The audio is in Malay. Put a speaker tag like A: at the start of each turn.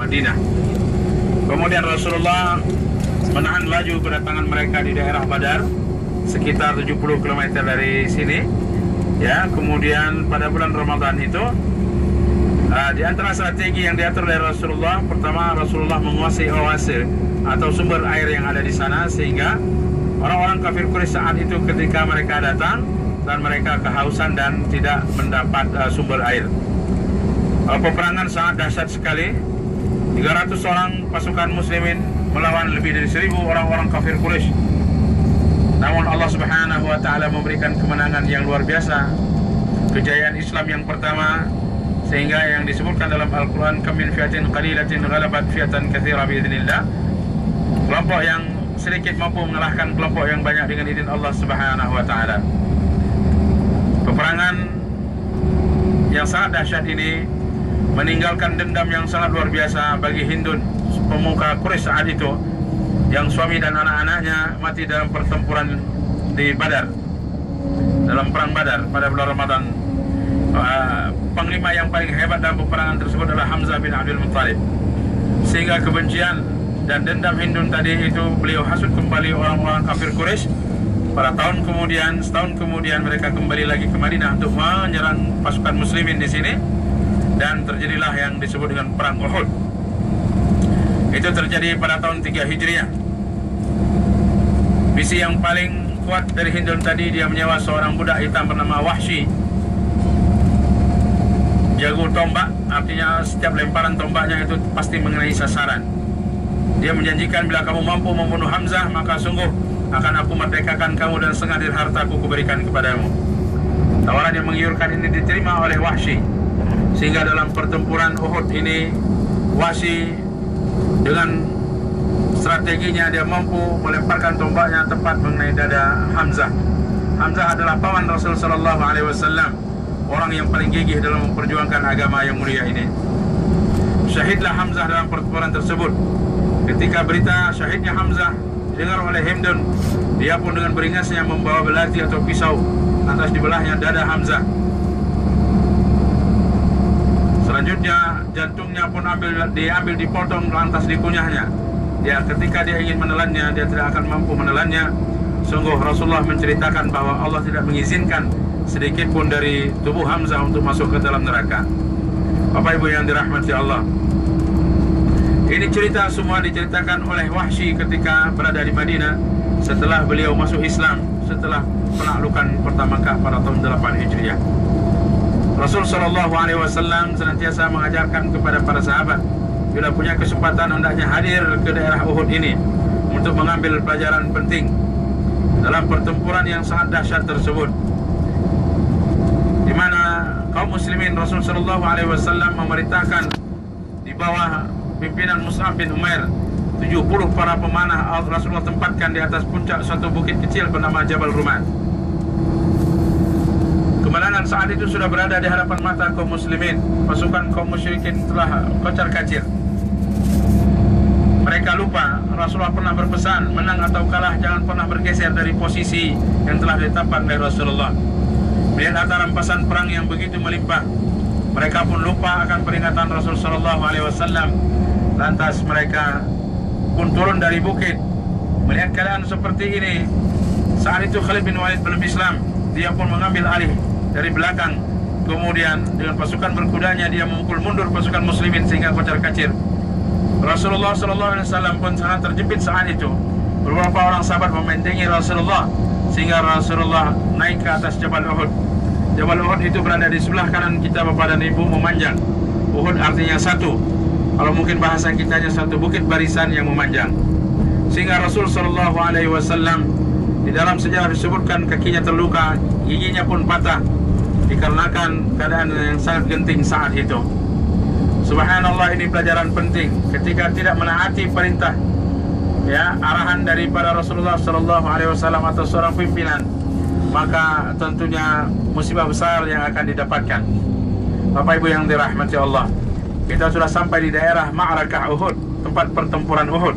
A: Madinah. Kemudian Rasulullah menahan laju kedatangan mereka di daerah Badar, sekitar 70 km dari sini. Ya, kemudian pada bulan Ramadan itu, di antara strategi yang diatur oleh Rasulullah, pertama Rasulullah menguasai oase atau sumber air yang ada di sana, sehingga orang-orang kafir Quraisy saat itu ketika mereka datang dan mereka kehausan dan tidak mendapat sumber air. Peperangan sangat dahsyat sekali. 300 orang pasukan muslimin melawan lebih dari 1000 orang-orang kafir Quraisy. Namun Allah Subhanahu wa taala memberikan kemenangan yang luar biasa, kejayaan Islam yang pertama, sehingga yang disebutkan dalam Al-Qur'an, kam min fi'atin qalilatin ghalabat fi'atan katsira biidznillah. Kelompok yang sedikit mampu mengalahkan kelompok yang banyak dengan izin Allah Subhanahu wa taala. Peperangan yang sangat dahsyat ini meninggalkan dendam yang sangat luar biasa bagi Hindun, pemuka Quraisy saat itu, yang suami dan anak-anaknya mati dalam pertempuran di Badar, dalam perang Badar pada bulan Ramadan. Panglima yang paling hebat dalam peperangan tersebut adalah Hamzah bin Abdul Muttalib. Sehingga kebencian dan dendam Hindun tadi itu beliau hasut kembali orang-orang kafir Quraisy. Pada setahun kemudian mereka kembali lagi ke Madinah untuk menyerang pasukan muslimin di sini, dan terjadilah yang disebut dengan perang Uhud. Itu terjadi pada tahun 3 Hijriah. Misi yang paling kuat dari Hindun tadi, dia menyewa seorang budak hitam bernama Wahsy, jago tombak, artinya setiap lemparan tombaknya itu pasti mengenai sasaran. Dia menjanjikan, bila kamu mampu membunuh Hamzah, maka sungguh akan aku merdekakan kamu dan setengah dari hartaku kuberikan kepadamu. Tawaran yang menggiurkan ini diterima oleh Wahsy, sehingga dalam pertempuran Uhud ini Wahsy dengan strateginya dia mampu melemparkan tombaknya tepat mengenai dada Hamzah. Hamzah adalah paman Rasul sallallahu alaihi wasallam, orang yang paling gigih dalam memperjuangkan agama yang mulia ini. Syahidlah Hamzah dalam pertempuran tersebut. Ketika berita syahidnya Hamzah didengar oleh Hindun, dia pun dengan beringasnya membawa belati atau pisau, lantas dibelahnya dada Hamzah. Selanjutnya jantungnya pun diambil dipotong, lantas dikunyahnya. Ketika dia ingin menelannya, dia tidak akan mampu menelannya. Sungguh Rasulullah menceritakan bahwa Allah tidak mengizinkan sedikit pun dari tubuh Hamzah untuk masuk ke dalam neraka. Bapak Ibu yang dirahmati Allah, ini cerita semua diceritakan oleh Wahsy ketika berada di Madinah setelah beliau masuk Islam, setelah penaklukan pertama pada tahun 8 Hijriah. Rasul sallallahu alaihi wasallam senantiasa mengajarkan kepada para sahabat, bila punya kesempatan hendaknya hadir ke daerah Uhud ini untuk mengambil pelajaran penting dalam pertempuran yang sangat dahsyat tersebut, di mana kaum muslimin Rasul sallallahu alaihi wasallam memerintahkan di bawah pimpinan Mus'ab bin Umair 70 para pemanah Rasulullah tempatkan di atas puncak suatu bukit kecil bernama Jabal Ruman. Kemenangan saat itu sudah berada di hadapan mata kaum muslimin. Pasukan kaum musyrikin telah kocar-kacir. Mereka lupa Rasulullah pernah berpesan, menang atau kalah jangan pernah bergeser dari posisi yang telah ditetapkan oleh Rasulullah. Melihat ada rampasan perang yang begitu melimpah, mereka pun lupa akan peringatan Rasul sallallahu alaihi wasallam. Lantas mereka pun turun dari bukit. Melihat keadaan seperti ini, saat itu Khalid bin Walid belum Islam. Dia pun mengambil alih dari belakang. Kemudian dengan pasukan berkudanya dia memukul mundur pasukan muslimin sehingga kocar-kacir. Rasulullah sallallahu alaihi wasallam pun sangat terjepit saat itu. Beberapa orang sahabat membentengi Rasulullah sehingga Rasulullah naik ke atas Jabal Uhud. Jabal Uhud itu berada di sebelah kanan kita Bapak dan Ibu, memanjang. Uhud artinya satu. Kalau mungkin bahasa kitanya satu bukit barisan yang memanjang. Sehingga Rasul sallallahu alaihi wasallam di dalam sejarah disebutkan kakinya terluka, giginya pun patah dikarenakan keadaan yang sangat genting saat itu. Subhanallah, ini pelajaran penting. Ketika tidak menaati perintah arahan daripada Rasulullah sallallahu alaihi wasallam atau seorang pimpinan, maka tentunya musibah besar yang akan didapatkan. Bapak Ibu yang dirahmati Allah, kita sudah sampai di daerah Ma'rakah Uhud, tempat pertempuran Uhud.